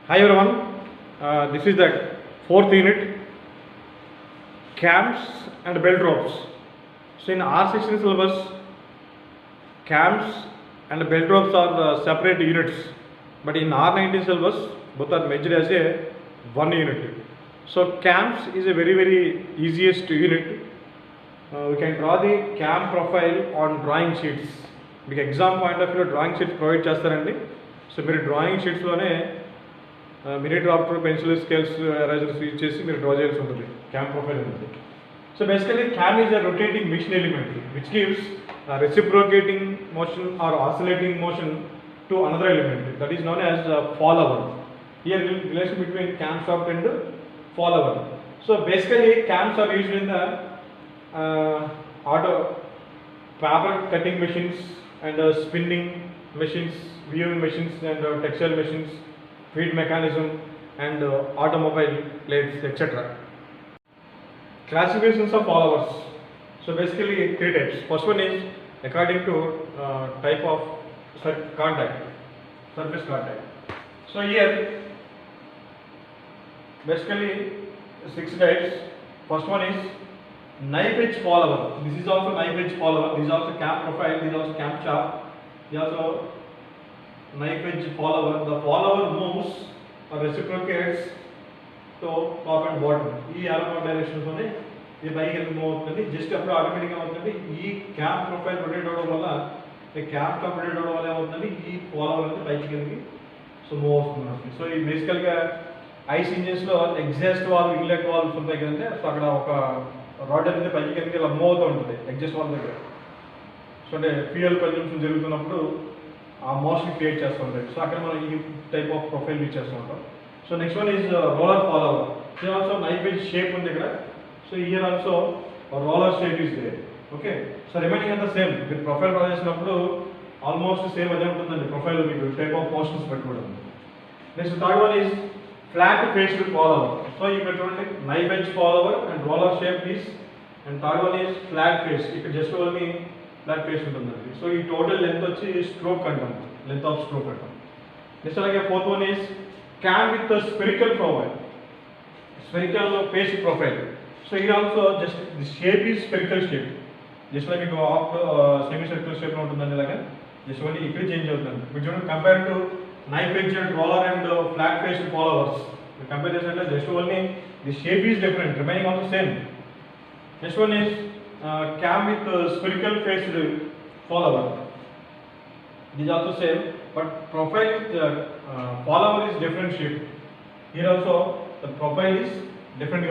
Hi everyone, this is the fourth unit, cams and belt ropes. So in our section syllabus, cams and belt ropes are separate units, but in R19 syllabus, both are measured as a one unit. So cams is a very easiest unit. We can draw the cam profile on drawing sheets. మీకు exam point of view drawing sheets provide చేస్తారండి. So మీరు drawing షీట్స్లోనే mini drafter pencil scales erasers use చేసి మీరు draw చేయాల్సి ఉంటుంది. Cam profile ఉంటుంది. So basically cam is a rotating machine element which gives reciprocating motion or oscillating motion to another element that is known as follower. Here relation between cam shaft and follower. So basically cams are used in the auto paper cutting machines and spinning machines, viewing machines and textile machines, feed mechanism and automobile plates, etc. Classifications of followers. So basically three types. First one is according to type of contact, surface contact. So here basically six types. First one is knife edge follower. This is also knife edge follower. This is also cam profile. This is also cam shaft. This is also knife edge follower. The follower moves or reciprocates to top and bottom. ఈ arrow directions లోనే ఇది పైకి move అవుతుంది. Just అప్పుడు ఆటోమేటిక్గా అవుతుంది. ఈ cam profile rotate అవడం వల్ల ఈ క్యామ్ టాప్ రొటేట్ అవడం వల్ల ఏమవుతుంది, ఈ ఫాలోవర్ అనేది పైకి కిందకి సో మూవ్ అవుతుంది. సో ఈ బేసికల్గా ఐస్ ఇంజిన్స్లో ఎగ్జాస్ట్ వాల్వ్, ఇన్లెట్ వాల్వ్స్ ఉంటాయి కదంటే, సో అక్కడ ఒక రాడ్ అనేది పైకి కిందకి ఇలా మూవ్ అవుతూ ఉంటుంది ఎగ్జాస్ట్ వాల్వ్ దగ్గర. సో అంటే ఫ్యూయల్ కన్జంప్షన్ జరుగుతున్నప్పుడు ఆ మోషన్ క్రియేట్ చేస్తూ ఉంటాయి. సో అక్కడ మనం ఈ టైప్ ఆఫ్ ప్రొఫైల్ యూజ్ చేస్తూ ఉంటాం. So next one is roller follower. Here also knife edge shape ఉంది ఇక్కడ. So here also roller shape is there. Okay, so remaining అంతా సేమ్. మీరు ప్రొఫైల్ డ్రా చేసినప్పుడు ఆల్మోస్ట్ సేమ్ అదే ఉంటుందండి ప్రొఫైల్, మీకు టైప్ ఆఫ్ పోర్షన్స్ పెట్టుకోవడం. Next third one is flat faced follower. So ఇక్కడ చూడండి knife edge follower and roller shape is, and third one is flat face. ఇక్కడ జస్ట్ ఓన్లీ ఫ్లాట్ ఫేస్ ఉంటుందండి. So ఈ total length వచ్చి stroke అంటాం, length of stroke అంటాం. Next అలాగే fourth one is cam with spherical profile, spherical face profile. So ఇది also just the shape is spherical shape. Just like మీకు half semi circle షేప్లో ఉంటుందండి. ఇలాగా జస్ట్ ఓన్లీ ఇక్కడ చేంజ్ అవుతుంది. మీరు చూడండి compare to knife edge and roller and flat faced followers. The comparison is just only the shape is different, remaining also same. Next one is cam with spherical faced follower. This is also same, but profile is follower is different shape. Here also the profile is different.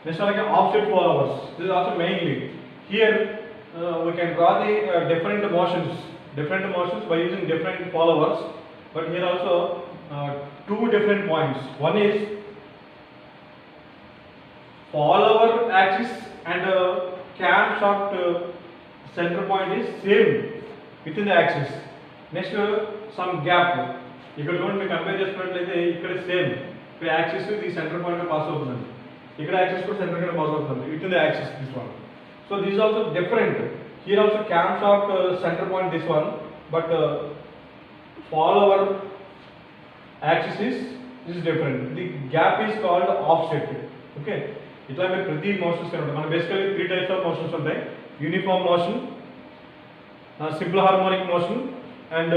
Next one like offset followers. This is also mainly here we can draw the different motions by using different followers. But here also two different points. One is follower axis and cam shaft center point is same within the axis. Next some gap. ఇక్కడ చూడండి మీరు compare చేసుకున్నట్లయితే ఇక్కడ same, ఇక్కడ axis ఈ centre point pass అవుతుంది, ఇక్కడ axis కూడా సెంటర్ కింద పాస్ అవుతుంది with in the axis this one. So this also different. Here also cam shaft centre point this one, but follower axis is different. The gap is called offset. Okay, itla meer prati motions kan untayi. Basically three types of motions untayi: uniform motion, simple harmonic motion and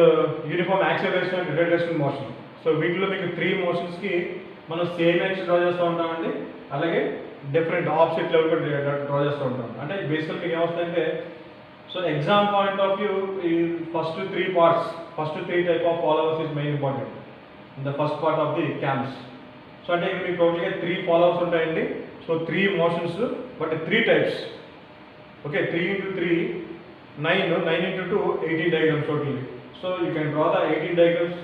uniform acceleration and retardation motion. So వీటిలో మీకు three motions కి మనం same axis draw చేస్తూ ఉంటామండి, అలాగే different offset level కూడా draw చేస్తూ ఉంటాం. అంటే బేసికల్ మీకు ఏమొస్తుందంటే, so exam point of view ఈ first three type of followers is main important in the first part of the cams. So అంటే ఇక్కడ మీకు టోటల్గా 3 followers ఉంటాయండి. So 3 motions but 3 types. Okay, 3 into 3 9 into 2 18 diagrams totally. So you can draw the 18 diagrams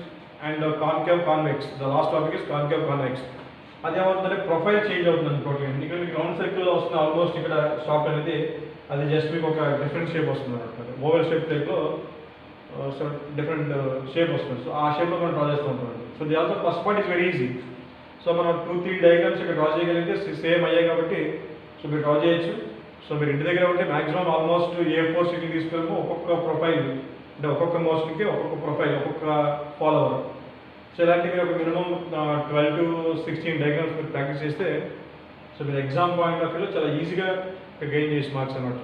and concave convex. The last topic is concave convex. అదేమవుతుందంటే profile change అవుతుంది టోటల్గా. ఇక్కడ మీకు రౌండ్ సర్కిల్లో వస్తుంది ఆల్మోస్ట్, ఇక్కడ షాప్ అనేది అది జస్ట్ మీకు ఒక డిఫరెంట్ షేప్ వస్తుంది అనమాట, ఓవల్ షేప్ టైప్లో. సో డిఫరెంట్ షేప్ వస్తుంది. సో ఆ షేప్లో మనం డ్రా చేస్తూ ఉంటాం. So the also first part is very easy. So మనం 2-3 డయాగ్రామ్స్ ఇక్కడ డ్రా చేయగలిగితే సేమ్ అయ్యాయి కాబట్టి సో మీరు డ్రా చేయొచ్చు. సో మీరు ఇంటి దగ్గర ఉంటే మాక్సిమం ఆల్మోస్ట్ A4 షీట్లు తీసుకొని ఒక్కొక్క ప్రొఫైల్, అంటే ఒక్కొక్క మోషన్కి ఒక్కొక్క ప్రొఫైల్, ఒక్కొక్క ఫాలోవర్. సో ఇలాంటి మీరు ఒక మినిమం 12 to 16 డయాగ్రామ్స్ మీరు ప్రాక్టీస్ చేస్తే సో మీరు ఎగ్జామ్ పాయింట్ ఆఫ్ వ్యూలో చాలా ఈజీగా గెయిన్ చేసి మార్క్స్ అనమాట.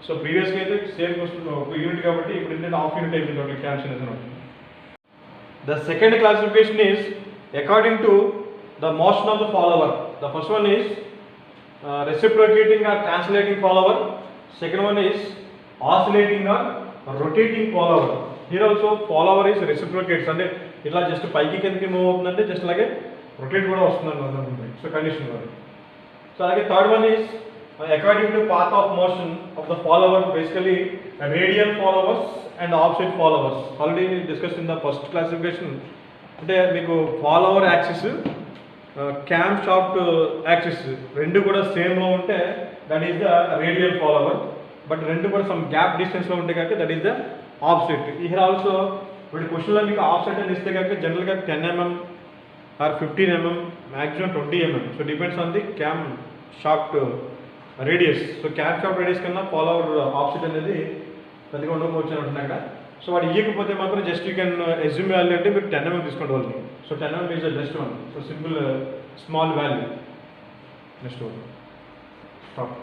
సో ప్రీవియస్గా అయితే సేమ్ వస్తుంది ఒక యూనిట్ కాబట్టి ఇప్పుడు ఏంటంటే హాఫ్ యూనిట్ అయిపోయింది టోటల్ క్యాప్షన్ అనమాట. The second classification is according to the motion of the follower. The first one is reciprocating or translating follower. Second one is oscillating or rotating follower. Here also follower is reciprocates అంటే ఇట్లా just పైకి కిందకి move అవుతుందంటే just అలాగే rotate కూడా వస్తుంది అనుకుంటుంది. So condition వల్ల. సో అలాగే third one is according to path of motion of the follower, basically radial followers and offset followers. Already discuss in the first classification. అంటే మీకు follower axis cam shaft axis రెండు కూడా సేమ్లో ఉంటే that is the radial follower. But రెండు కూడా some gap డిస్టెన్స్లో ఉంటే కనుక that is the offset. Here also వీటి క్వశ్చన్లో మీకు ఆఫ్సెట్ అని ఇస్తే కనుక జనరల్గా 10 mm or 15 mm, maximum 20 mm. So depends on the cam shaft radius. So cam shaft radius కన్నా ఫాలోవర్ ఆఫ్సెట్ అనేది పెద్దగా ఉండకపోవచ్చు అని అంటున్నాక. సో వాడు ఇవ్వకపోతే మాత్రం just you can assume value అంటే మీరు 10 mm తీసుకోండి వాళ్ళని. So 10 mm is the best one. So simple small value. Next one stop.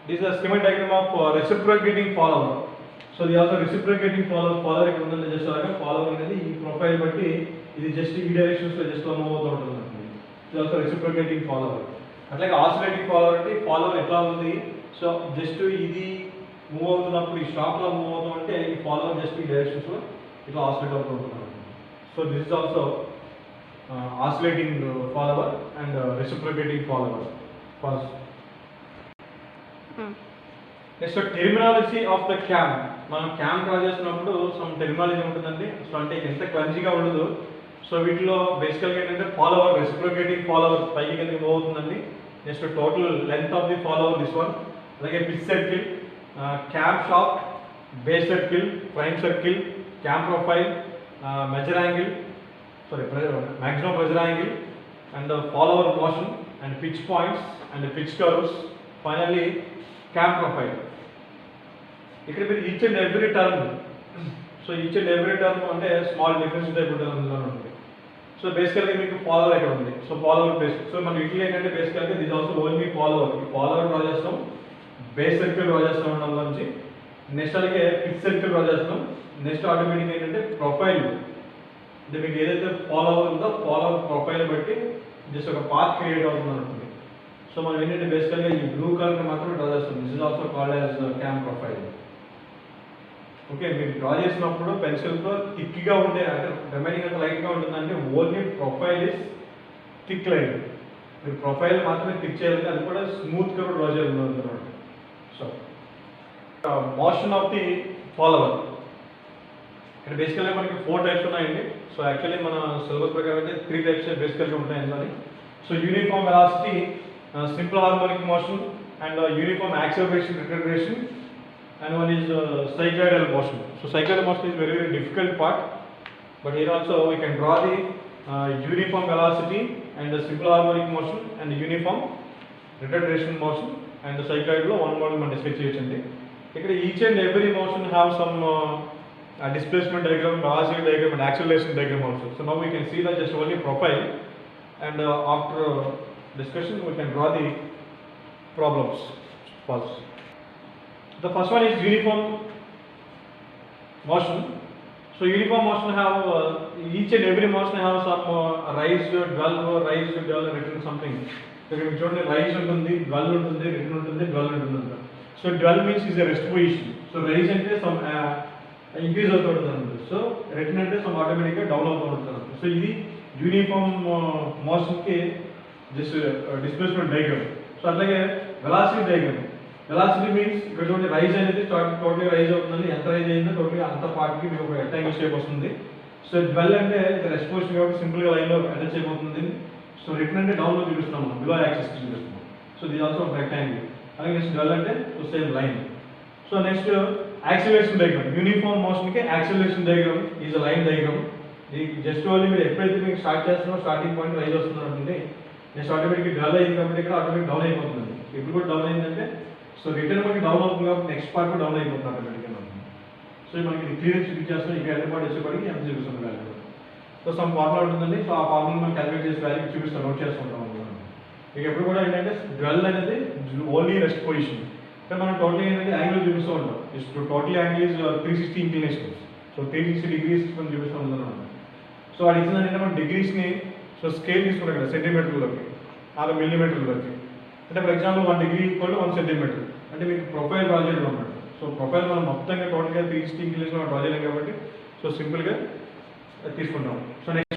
This is the schematic diagram of reciprocating follower. So ఇది ఆల్సో రెసిప్రోకేటింగ్ ఫాలోవర్ ఇక్కడ ఉందంటే just అలాగా follower అనేది ఈ ప్రొఫైల్ బట్టి ఇది జస్ట్ ఈ డైరెక్షన్స్లో జస్ట్ మూవ్ అవుతూ ఉంటుంది అనుకోండి. ఇది ఆల్సో రెసిప్రోకేటింగ్ ఫాలోవర్. అట్లాగే ఆసిలేటింగ్ ఫాలోవర్ అంటే ఫాలోవర్ ఎట్లా ఉంది, సో జస్ట్ ఇది మూవ్ అవుతున్నప్పుడు ఈ షాప్లో మూవ్ అవుతూ ఉంటే ఈ ఫాలోవర్ జస్ట్ ఈ డైరెక్షన్స్లో ఇట్లా ఆసిలేట్ అవుతూ ఉంటుంది. So this is also oscillating follower and reciprocating follower. First next terminology of the cam. మనం క్యామ్ డ్రా చేస్తున్నప్పుడు సమ్ టెర్మినాలజీ ఉంటుందండి. సో అంటే ఎంత క్లంజీగా ఉండదు. సో వీటిలో బేసికల్గా ఏంటంటే ఫాలోవర్ రెసిప్రోకేటింగ్ ఫాలోవర్ పైకి కిందకి మూవ్ అవుతుందండి. Next total length of the follower this one. అలాగే pitch circle, cam shaft, base circle, prime circle, cam profile, measure angle, maximum pressure angle, and the follower motion, and pitch points, and the pitch curves. Finally, cam profile. ఇక్కడ మీరు each and every term, so each and every term అంటే small difference type ఉంటుంది. So బేసికల్గా మీకు follower ఎక్కడ ఉంది, so follower base. So మన వీటిలో ఏంటంటే బేసికల్గా దిస్ ఆల్సో ఓన్లీ ఫాలోవర్. ఈ ఫాలోవర్ డ్రా చేస్తాం, బేస్ సర్కిల్ డ్రా చేస్తాం అందులో నుంచి. నెక్స్ట్ అలాగే పిచ్ సర్కిల్ డ్రా చేస్తాం. నెక్స్ట్ ఆటోమేటిక్ ఏంటంటే ప్రొఫైల్, అంటే మీకు ఏదైతే ఫాలోవర్ ఉందో ఫాలోవర్ ప్రొఫైల్ బట్టి జస్ట్ ఒక పాత్ క్రియేట్ అవుతుంది అనుకుంటుంది. సో మనం ఏంటంటే బేసికల్గా ఈ బ్లూ కలర్ మాత్రం డ్రా చేస్తాం. This is also called as cam profile. Okay, మీరు డ్రా చేసినప్పుడు పెన్సిల్తో థిక్గా ఉంటే అంటే రిమైనింగ్ అంతా లైట్గా ఉంటుందంటే only profile is thick line. మీరు ప్రొఫైల్ మాత్రమే థిక్ చేయాలి, అది కూడా స్మూత్గా డ్రా చేయాలి అనమాట. So motion of the follower ఇక్కడ బేసికల్గా మనకి 4 టైప్స్ ఉన్నాయండి. సో యాక్చువల్లీ మన సిలబస్ ప్రకారం అయితే 3 టైప్స్ బేసికల్గా ఉంటాయి అందులో. So uniform velocity, simple harmonic motion, and uniform acceleration retardation, and one is cycloidal motion. So cycloidal motion is very difficult part, but here also we can draw the uniform velocity and the simple harmonic motion and the uniform retardation motion and the cycloid lo one model man discuss cheyachandi. Ikkada each and every motion have some displacement diagram, velocity diagram and acceleration diagram also. So now we can see the just only profile, and after discussion we can draw the problems first. The first one is uniform motion. So uniform motion have each and every motion have some rise, dwell, return something. So if you చూడండి rise ఉంటుంది, dwell ఉంటుంది, return ఉంటుంది, dwell ఉంటుంది. So dwell means is a rest position. So rise అంటే some increase అవుతూ ఉంటుంది. So return అంటే some automatic గా down అవుతూ ఉంటుంది. So ఇది uniform motion కి just displacement diagram. So అట్లాగే velocity diagram. వెలాసిటీ మీన్స్ ఇక్కడ చూడండి రైజ్ అనేది టోటల్గా రైజ్ అవుతుందండి. ఎంత రైజ్ అయిందో టోటల్గా అంత పార్ట్కి మీకు ఒక రెక్టాంగిల్ షేప్ వస్తుంది. సో డ్వెల్ అంటే రెస్ట్ పొజిషన్ కాబట్టి సింపుల్గా లైన్లో అటాచ్ అయిపోతుంది. సో రిటర్న్ అంటే డౌన్లో చూపిస్తున్నాం, బిలో యాక్సిస్కి చూపిస్తున్నాం. So this also rectangle. అలాగే నెక్స్ట్ డ్వెల్ అంటే same line. So next acceleration diagram. Uniform మోషన్కి acceleration diagram is a line diagram. ఇది జస్ట్ ఓన్లీ మీరు ఎప్పుడైతే మీకు స్టార్ట్ చేస్తున్నారో స్టార్టింగ్ పాయింట్ రైజ్ వస్తున్నారు అంటే నెక్స్ట్ ఆటోమేటిక్గా డ్వెల్ అయింది కాబట్టి ఇక్కడ ఆటోమేటిక్ డౌన్ అయిపోతుంది. ఇప్పుడు కూడా డౌన్ అయిందంటే సో రిటర్న్ మనకి డౌన్ అవుతుంది కాబట్టి నెక్స్ట్ పార్ట్ కూడా డౌన్ అయిపోతుంది ఆటోమేటిక్గా. సో మనకి ఇది క్లియర్ చూపించేస్తాం. ఇక ఎంత పాటు వచ్చేప్పటికి ఎంత చూపిస్తుంది వాల్యూ. సో సమ్ ఫార్ములా ఉంటుందండి. సో ఆ ఫార్ములా మనం క్యాలిక్యులేట్ చేసి వాల్యూ చూపిస్తాం, నోట్ చేసుకుంటాం అనమాట. మీకు ఎప్పుడు కూడా ఏంటంటే డ్వెల్ అనేది ఓన్లీ రెస్ట్ పొజిషన్. కానీ మనం టోటల్ ఏంటంటే యాంగిల్ చూపిస్తూ ఉంటాం. Total angle is 360 inclination. So 360 degrees మనం చూపిస్తూ ఉంటాం అనమాట. సో అది ఇచ్చిందంటే మనం డిగ్రీస్ని సో స్కేల్ తీసుకుంటాం కదా సెంటీమీటర్లోకి, 6 మిల్లీమీటర్లోకి. అంటే for example 1 degree equal 1 centimetre అంటే మీకు ప్రొఫైల్ డ్రా చేయడం అనమాట. సో ప్రొఫైల్ మనం మొత్తంగా టోటల్గా 360 ఇంక్లినేషన్ మనం డ్రా చేయలేం కాబట్టి సో సింపుల్గా తీసుకుంటాం. So next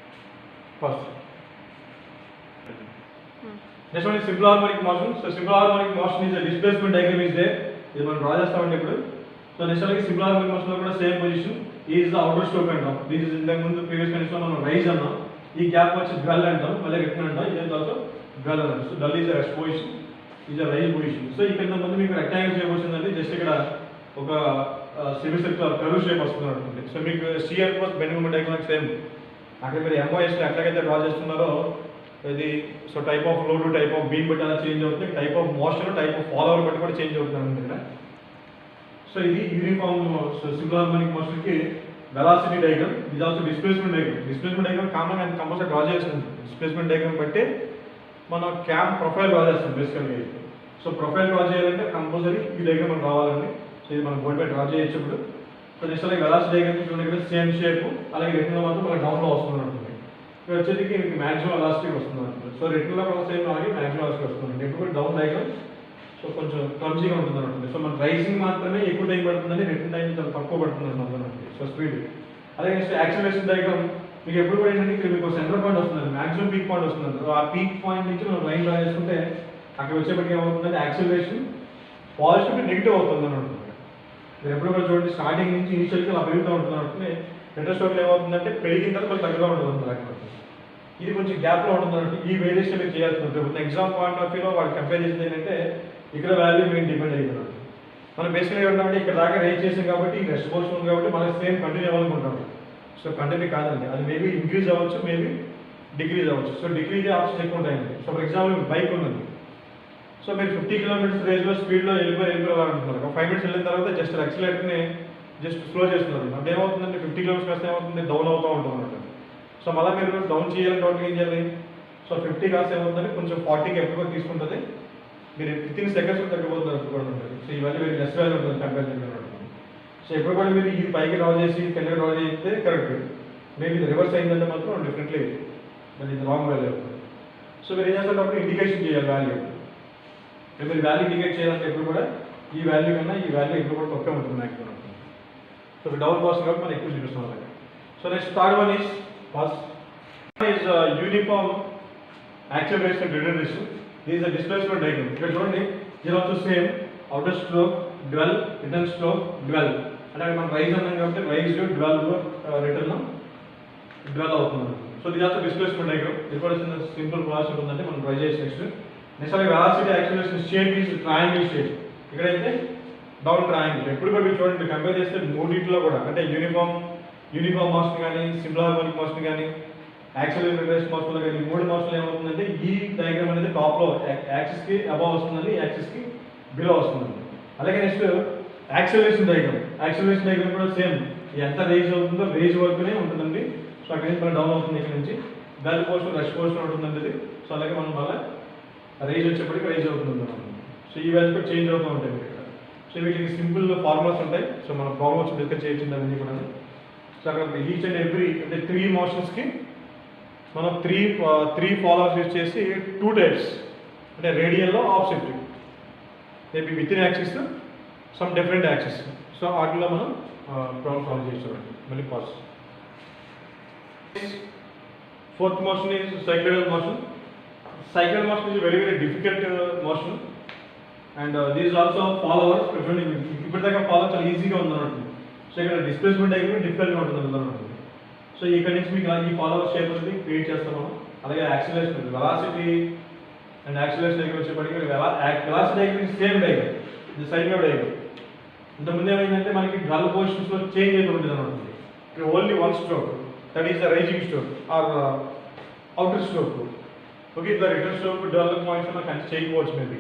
one is simple harmonic motion. So simple harmonic motion is a displacement diagram is there. ఇది మనం డ్రా చేస్తామండి ఇప్పుడు. సో నెక్స్ట్ అలాగే సింపుల్ హార్మోనిక్ మోషన్ లో కూడా same position is the outer stroke అంటాం. దిస్ ఇస్ ఇంతకు ముందు ప్రీవియస్ కండిషన్ మనం రైజ్ అన్నాం. ఈ గ్యాప్ వచ్చి డ్వెల్ అంటాం, మళ్ళీ రిటర్న్ అంటాం. ఇది ఆల్సో డ్వెల్ అంటాం. So dwell is rest position, is a rise position. So ఇక్కడ ముందు మీకు రెక్టాంగిల్ షేప్ వచ్చిందండి. జస్ట్ ఇక్కడ ఒక సెమీ సర్క్యులర్ కర్వ్ షేప్ వస్తుంది అనుకోండి. సో మీకు shear plus bending moment diagram same. అక్కడ మీరు ఎంఓఎస్ ఎట్లాగైతే డ్రా చేస్తున్నారో ఇది so type of load, type of beam బట్టి అలా చేంజ్ అవుతుంది. Type of motion, type of follower బట్టి కూడా చేంజ్ అవుతుంది ఇక్కడ. సో ఇది యూనిఫామ్ సింపుల్ హార్మోనిక్ మోషన్కి వెలాసిటీ డయాగ్రామ్. ఇది also displacement diagram. Displacement diagram common and compulsory draw చేస్తుంది. డిస్ప్లేస్మెంట్ డయాగ్రామ్ బట్టి మనం క్యామ్ ప్రొఫైల్ డ్రా చేస్తాం బేసికల్గా. సో ప్రొఫైల్ డ్రా చేయాలంటే కంపల్సరీ ఈ డయాగ్రామ్ మనం రావాలండి. సో ఇది మనం బోర్డు పై డ్రా చేయొచ్చు ఇప్పుడు. సో నెక్స్ట్ అలాగే వెలాసిటీ డయాగ్రామ్ చూడండి, సేమ్ షేప్. అలాగే రిటర్న్లో మాత్రం మనకి డౌన్లో వస్తుంది ఉంటుంది. ఇక్కడ వచ్చేటికి మీకు మ్యాక్సిమం వెలాసిటీ వస్తుంది అనుకుంటుంది. సో రిటర్న్లో కూడా సేమ్ అలాగే మ్యాక్సిమం వెలాసిటీ వస్తుంది. ఎప్పుడు డౌన్ డయాగ్రామ్ సో కొంచెం క్లమ్జీగా ఉంటుంది అనుకుంటుంది. సో మన రైజింగ్ మాత్రమే ఎక్కువ టైం పడుతుందని, రిటర్న్ టైం చాలా తక్కువ పడుతుంది అనుకుంటుంది. So speed. అలాగే నెక్స్ట్ యాక్సిలరేషన్ డయాగ్రామ్ మీకు ఎప్పుడు కూడా ఏంటంటే ఇక్కడ మీకు సెంటర్ పాయింట్ వస్తుంది, మ్యాక్సిమం పీక్ పాయింట్ వస్తుంది. సో ఆ పీక్ పాయింట్ నుంచి మనం లైన్ డ్రా చేసుకుంటే అక్కడ వచ్చేప్పటికి ఏమవుతుందంటే యాక్సిలరేషన్ పాజిటివ్ నెగిటివ్ అవుతుంది అని ఉంటుంది. మీరు ఎప్పుడు కూడా చూడండి స్టార్టింగ్ నుంచి ఇనిషియల్గా అలా పెరుగుతూ ఉంటుంది అనుకుంటే రిటర్న్ స్ట్రోక్లో ఏమవుతుందంటే పెరిగిన తర్వాత మళ్ళీ తగ్గుతూ ఉంటుంది అక్కడ. ఇది కొంచెం గ్యాప్లో ఉంటుంది అంటే ఈ వేరియేషన్ మీరు చేయాల్సి ఉంటుంది. ఎగ్జామ్ పాయింట్ ఆఫ్ వ్యూలో వాళ్ళు కంపేర్ చేసింది ఏంటంటే ఇక్కడ వాల్యూ మేము డిపెండ్ అవుతున్నాడు. మనం బేసిక్గా ఏమంటామంటే ఇక్కడ దాకా రేంజ్ చేసాం కాబట్టి ఈ రెస్ట్ పోర్షన్ ఉంది కాబట్టి మనకి సేమ్ కంటిన్యూ అవ్వాలనుకుంటాం. సో కంటిన్యూ కాదండి, అది మేబీ ఇంక్రీజ్ అవ్వచ్చు, మేబీ డిక్రీజ్ అవ్వచ్చు. సో డిక్రీజ్ ఆప్షన్ ఎక్కువ ఉంటాయండి. సో ఫర్ ఎగ్జాంపుల్ బైక్ ఉన్నది. సో మీరు 50 కిలోమీటర్స్ రేంజ్లో స్పీడ్లో వెళ్ళిపోవాలనుకుంటున్నారు. ఒక 5 మినిట్స్ వెళ్ళిన తర్వాత జస్ట్ యాక్సిలేటర్ని జస్ట్ స్లో చేస్తున్నారు. అంటే ఏమవుతుందంటే 50 కిలోమీటర్స్ వస్తే ఏమవుతుంది, డౌన్ అవుతూ ఉంటుంది అన్నమాట. సో మళ్ళీ మీరు డౌన్ చేయాలని టోటల్ ఏం చేయాలి. సో 50 కాస్త ఏమవుతుందంటే కొంచెం 40కి ఎప్పుడు తీసుకుంటుంది. మీరు 15 సెకండ్స్ తగ్గిపోతున్నారు కూడా ఉంటుంది. సో ఇవన్నీ మీరు లెస్ వాల్యూ ఉంటుంది కంపేర్ చేయడం. సో ఎప్పుడు కూడా మీరు ఈ పైకి డ్రా చేసి కిందకి డ్రా చేస్తే కరెక్ట్. మేబీ ఇది రివర్స్ అయిందంటే మాత్రం డిఫరెంట్లీ మరి ఇది రాంగ్ వాల్యూ అవుతుంది. సో మీరు ఏం చేస్తున్నప్పుడు ఇండికేషన్ చేయాలి వాల్యూ. మీరు వాల్యూ ఇండికేట్ చేయాలంటే ఎప్పుడు కూడా ఈ వాల్యూ కన్నా ఈ వాల్యూ ఎప్పుడు కూడా తక్కువ ఉంటుంది మ్యాక్సిమం. సో డౌన్ పాస్ కాబట్టి మనం ఎక్కువ చూపిస్తాం అలాగే. So next third one is first is uniform acceleration retardation. This is the displacement diagram. ఇక్కడ చూడండి, ఇది also same outer stroke dwell, return stroke dwell. అంటే మనం రైజ్ అన్నాం కాబట్టి రైజ్ డ్వెల్ రిటర్న్ డ్వెల్ అవుతుంది. సో ఇది ఆల్సో డిస్ప్లేస్మెంట్ డయాగ్రామ్. ఇది కూడా సింపుల్ ప్రాసెస్ ఉందంటే మనం ట్రై చేసి నెక్స్ట్ అలాగే velocity acceleration shape is triangle shape. ఇక్కడైతే డౌన్ ట్రయాంగిల్. ఎప్పుడు కూడా మీరు చూడండి కంపేర్ చేస్తే మూడింటిలో కూడా అంటే యూనిఫామ్ మోషన్ కానీ, సింపుల్ హార్మోనిక్ మోషన్ కానీ, యాక్సిలరేషన్ మోషన్ కానీ, ఈ 3 మోషన్లు ఏమవుతుందంటే ఈ డయాగ్రామ్ అనేది టాప్లో యాక్సిస్కి అబవ్ వస్తుందండి, యాక్సిస్కి బిలో వస్తుందండి. అలాగే next acceleration diagram. Acceleration diagram కూడా సేమ్, ఎంత రేజ్ అవుతుందో రేజ్ వరకునే ఉంటుందండి. సో అక్కడి నుంచి మనం డౌన్ అవుతుంది. ఇక్కడ నుంచి బెల్ పోర్షన్, రెస్ట్ పోర్షన్ ఉంటుందండి ఇది. సో అలాగే మనం మళ్ళీ రైజ్ వచ్చేప్పటికి రైజ్ అవుతుంది అన్నమాట. సో ఈ వాల్యూస్ కూడా చేంజ్ అవుతూ ఉంటాయి ఇక్కడ. సో వీటికి సింపుల్ ఫార్ములాస్ ఉంటాయి. సో మనం ప్రాబ్లమ్స్ డిస్కస్ చేయొచ్చు అవన్నీ కూడా. సో అక్కడ ఈచ్ అండ్ ఎవ్రీ అంటే 3 మోషన్స్కి మనం 3 ఫాలోవర్స్ యూజ్ చేసి 2 టైప్స్ అంటే రేడియల్లో opposite maybe with in axis, some different axis. So వాటిలో మనం ప్రాబ్లమ్ సాల్వ్ చేస్తామండి. మళ్ళీ pass. Fourth motion is cyclical motion. Cycle motion is a very difficult motion, and this is also follower. ఇప్పటిదాకా follow చాలా ఈజీగా ఉందన్నట్టు. So ఇక్కడ displacement diagram డిఫికల్ట్గా ఉంటుంది అన్నట్టు. సో ఇక్కడ నుంచి మీకు ఈ ఫాలోవర్ షేప్ అనేది క్రియేట్ చేస్తాం మనం. అలాగే acceleration, velocity and acceleration diagram వచ్చేప్పటికి వెలాసిటీ డయాగ్రామ్ సేమ్ డయాగ్రామ్, ఇది సైక్లికల్ డయాగ్రామ్. ఇంతకుముందు ఏమైందంటే మనకి డ్వెల్ పొజిషన్స్లో చేంజ్ అయితే ఉంటుంది అన్నట్టు. ఇక్కడ only 1 stroke, that is the rising stroke or outer stroke. Okay, ఇట్లా రిటర్న్ స్ట్రోక్ డెవలప్ పాయింట్స్ మనం కన్సిడర్ చేయకపోవచ్చు మేబీ.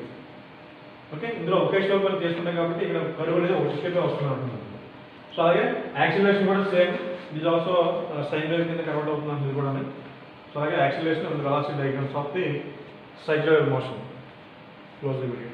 ఓకే, ఇందులో ఒకే స్ట్రోక్ మనం చేసుకుంటాం కాబట్టి ఇక్కడ కరువు అనేది ఒక స్టెప్ వస్తుంది. సో అలాగే యాక్సిలరేషన్ కూడా సేమ్, ఇది ఆల్సో సైన్ వేవ్ కింద కన్వర్ట్ అవుతుంది ఇది కూడా. సో అలాగే acceleration and velocity diagrams of the cyclic motion. Close the video.